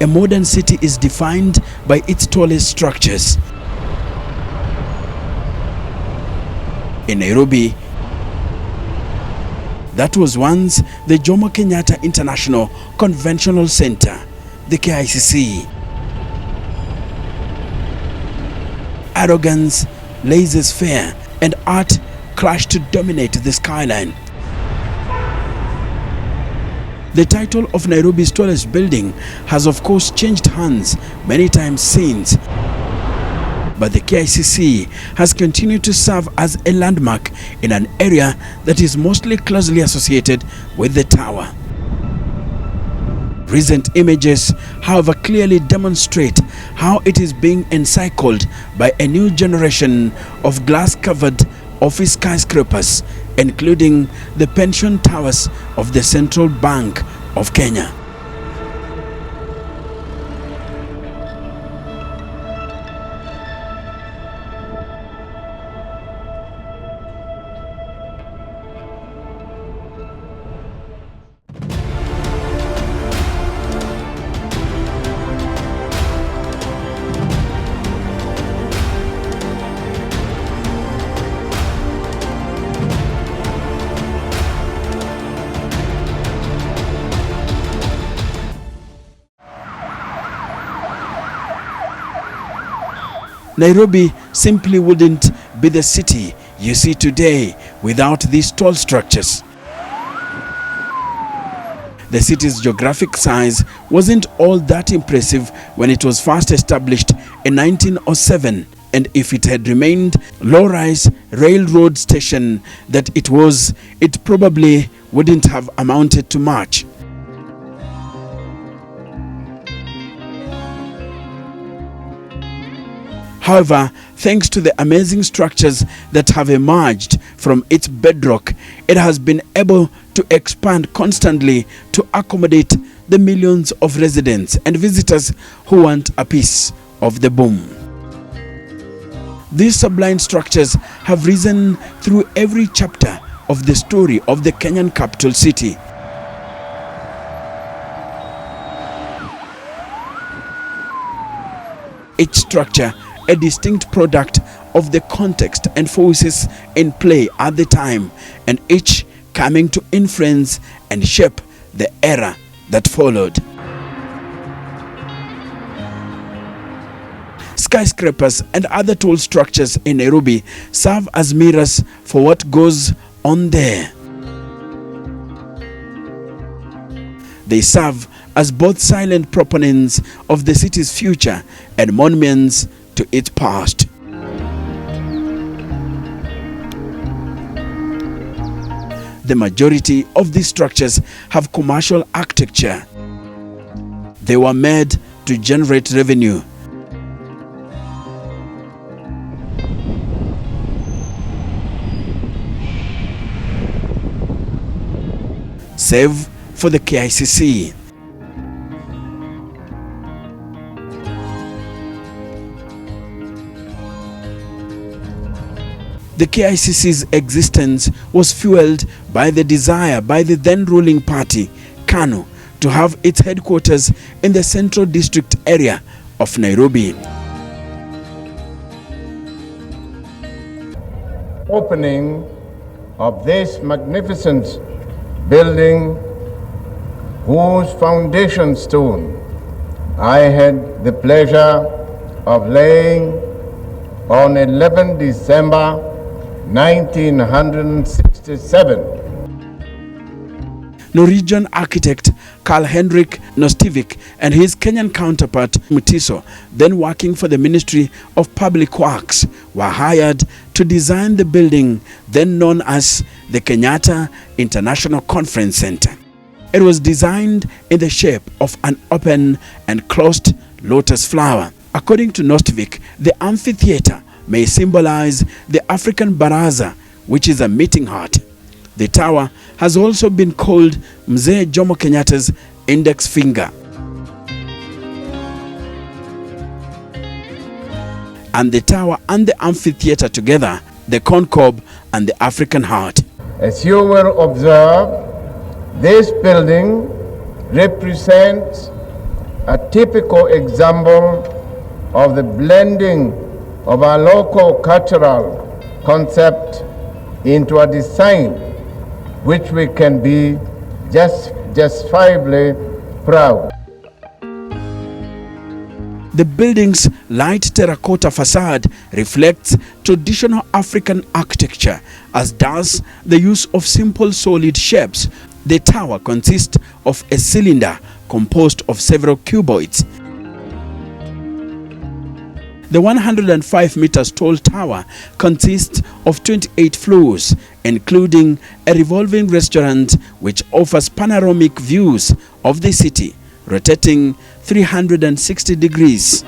a modern city is defined by its tallest structures. In Nairobi, that was once the Jomo Kenyatta International Conventional Center, the KICC. Arrogance, laissez-faire, and art clashed to dominate the skyline. The title of Nairobi's tallest building has of course changed hands many times since, but the KICC has continued to serve as a landmark in an area that is mostly closely associated with the tower. Recent images, however, clearly demonstrate how it is being encircled by a new generation of glass-covered office skyscrapers, including the pension towers of the Central Bank of Kenya. Nairobi simply wouldn't be the city you see today without these tall structures. The city's geographic size wasn't all that impressive when it was first established in 1907, and if it had remained low-rise railroad station that it was, it probably wouldn't have amounted to much. However, thanks to the amazing structures that have emerged from its bedrock, it has been able to expand constantly to accommodate the millions of residents and visitors who want a piece of the boom. These sublime structures have risen through every chapter of the story of the Kenyan capital city. Each structure a distinct product of the context and forces in play at the time, and each coming to influence and shape the era that followed. Skyscrapers and other tall structures in Nairobi serve as mirrors for what goes on there. They serve as both silent proponents of the city's future and monuments to its past. The majority of these structures have commercial architecture. They were made to generate revenue. Save for the KICC. The KICC's existence was fueled by the desire by the then ruling party, KANU, to have its headquarters in the Central District area of Nairobi. Opening of this magnificent building, whose foundation stone I had the pleasure of laying on 11 December 1967. Norwegian architect Carl-Henrik Nostivik and his Kenyan counterpart Mutiso, then working for the Ministry of Public Works, were hired to design the building then known as the Kenyatta International Conference Center. It was designed in the shape of an open and closed lotus flower. According to Nostivik, the amphitheater may symbolize the African Baraza, which is a meeting hut. The tower has also been called Mzee Jomo Kenyatta's index finger. And the tower and the amphitheater together, the concourse and the African heart. As you will observe, this building represents a typical example of the blending of our local cultural concept into a design which we can be justifiably proud. The building's light terracotta facade reflects traditional African architecture, as does the use of simple solid shapes. The tower consists of a cylinder composed of several cuboids. The 105 meters tall tower consists of 28 floors, including a revolving restaurant which offers panoramic views of the city, rotating 360 degrees.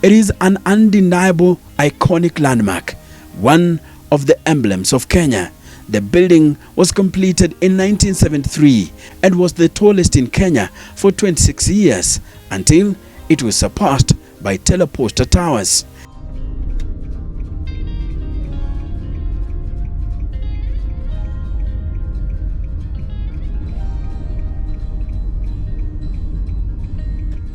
It is an undeniable iconic landmark, one of the emblems of Kenya. The building was completed in 1973 and was the tallest in Kenya for 26 years until it was surpassed by teleposter towers.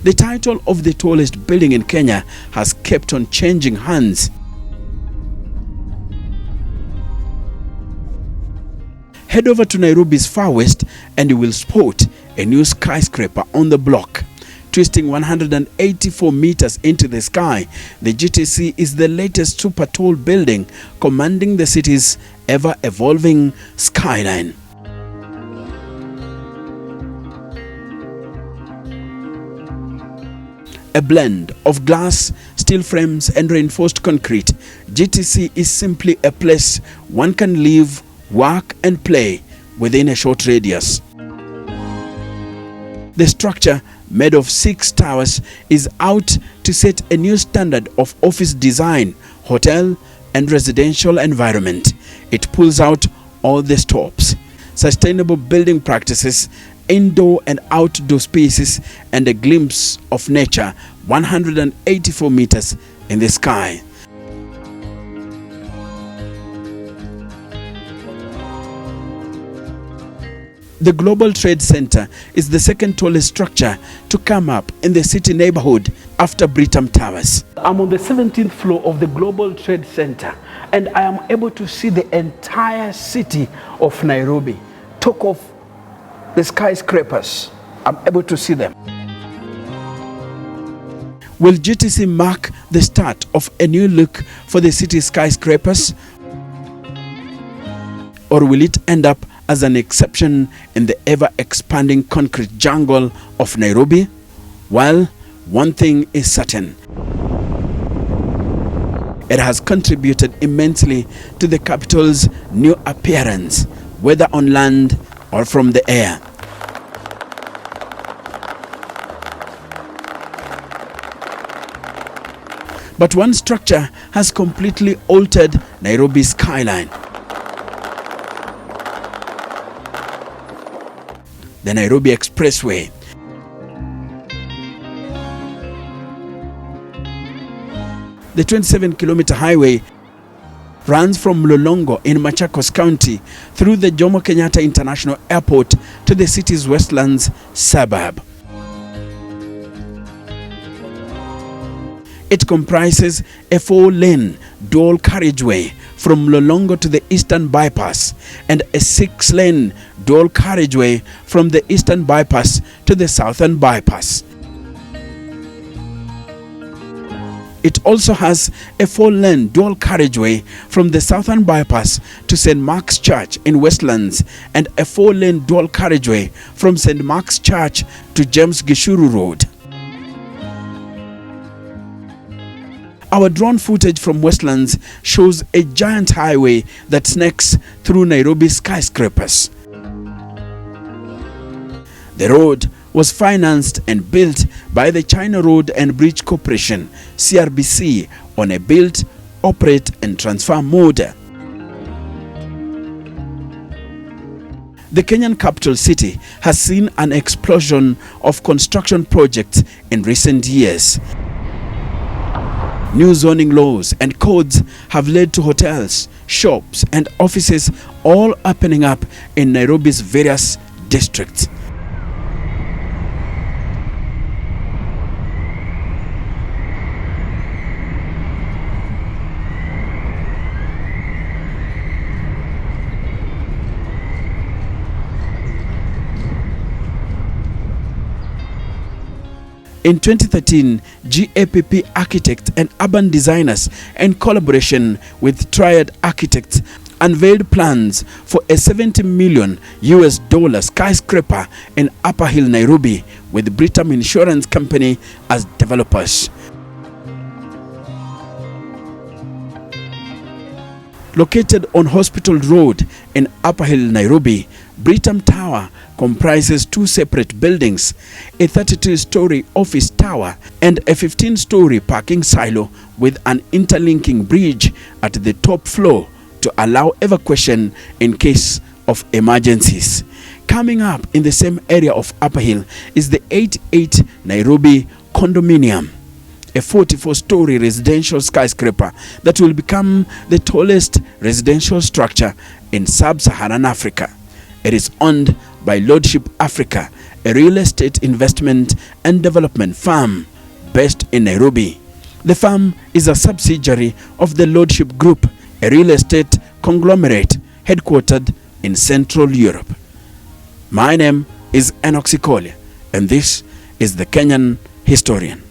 The title of the tallest building in Kenya has kept on changing hands. Head over to Nairobi's far west and you will spot a new skyscraper on the block. Twisting 184 meters into the sky, the GTC is the latest super tall building commanding the city's ever-evolving skyline. A blend of glass, steel frames and reinforced concrete, GTC is simply a place one can live, work and play within a short radius. The structure, made of 6 towers, is out to set a new standard of office design, hotel and residential environment. It pulls out all the stops, sustainable building practices, indoor and outdoor spaces and a glimpse of nature 184 meters in the sky. The Global Trade Center is the second tallest structure to come up in the city neighborhood after Britam Towers. I'm on the 17th floor of the Global Trade Center and I am able to see the entire city of Nairobi. Talk of the skyscrapers, I'm able to see them. Will GTC mark the start of a new look for the city's skyscrapers? Or will it end up as an exception in the ever-expanding concrete jungle of Nairobi? Well, one thing is certain. It has contributed immensely to the capital's new appearance, whether on land or from the air. But one structure has completely altered Nairobi's skyline. The Nairobi Expressway. The 27-kilometer highway runs from Lolongo in Machakos County through the Jomo Kenyatta International Airport to the city's Westlands suburb. It comprises a 4-lane dual carriageway from Lolongo to the Eastern Bypass and a 6-lane dual carriageway from the Eastern Bypass to the Southern Bypass. It also has a 4-lane dual carriageway from the Southern Bypass to St. Mark's Church in Westlands and a 4-lane dual carriageway from St. Mark's Church to James Gishuru Road. Our drone footage from Westlands shows a giant highway that snakes through Nairobi's skyscrapers. The road was financed and built by the China Road and Bridge Corporation, CRBC, on a build, operate and transfer mode. The Kenyan capital city has seen an explosion of construction projects in recent years. New zoning laws and codes have led to hotels, shops and offices all opening up in Nairobi's various districts. In 2013, GAPP Architect and Urban Designers, in collaboration with Triad Architects, unveiled plans for a $70 million skyscraper in Upper Hill, Nairobi, with Britam Insurance Company as developers. Located on Hospital Road in Upper Hill, Nairobi, Britam Tower comprises 2 separate buildings, a 32-story office tower and a 15-story parking silo with an interlinking bridge at the top floor to allow evacuation in case of emergencies. Coming up in the same area of Upper Hill is the 88 Nairobi Condominium, a 44-story residential skyscraper that will become the tallest residential structure in sub-Saharan Africa. It is owned by Lordship Africa, a real estate investment and development firm based in Nairobi. The firm is a subsidiary of the Lordship Group, a real estate conglomerate headquartered in Central Europe. My name is Enoch Sikole, and this is the Kenyan Historian.